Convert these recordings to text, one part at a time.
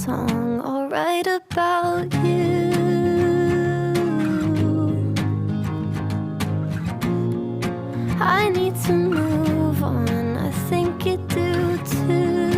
song I'll write about you. I need to move on, I think you do too.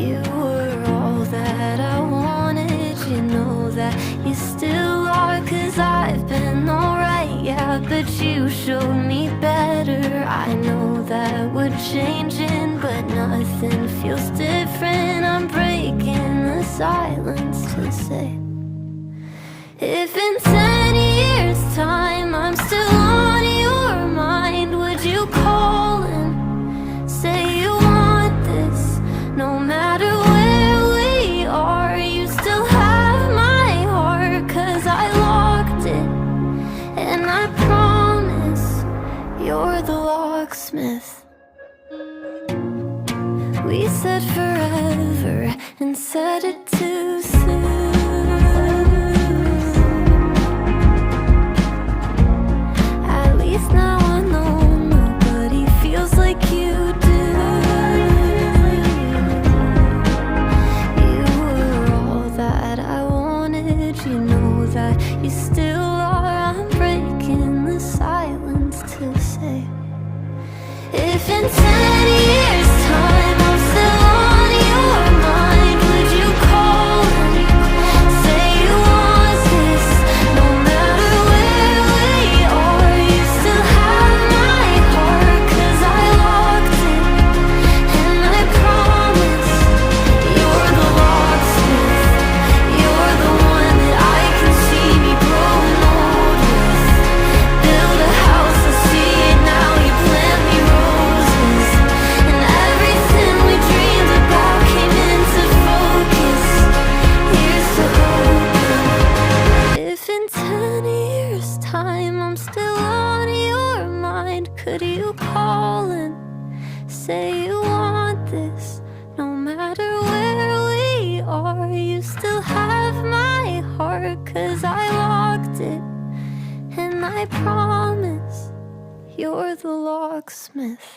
You were all that I wanted, you know that you still are, 'cause I've been alright, yeah, but you showed me better. I know that we're changing, but nothing feels different. I'm breaking the silence to say, if in 10 years time I'm still on your mind, would you call and say you want this? No matter where we are, you still have my heart, 'cause I locked it, and I promise you're the locksmith. We said forever and said it too soon. At least now I know nobody feels like you do. You were all that I wanted, you know that you still are. I'm breaking the silence to say, if in 10 years time I'm still on your mind, would you call and say you want this? No matter where we are, you still have my heart, 'cause I locked it, and I promise you're the locksmith. You're the one that I can see me growing old with. Build a house, I see it now, you plant me roses, and everything we dreamed about came into focus. Here's to hoping, if in 10 years time I'm still on your mind, could you call and say you want this? No matter where we are, you still have my heart, 'cause I locked it, and I promise you're the locksmith.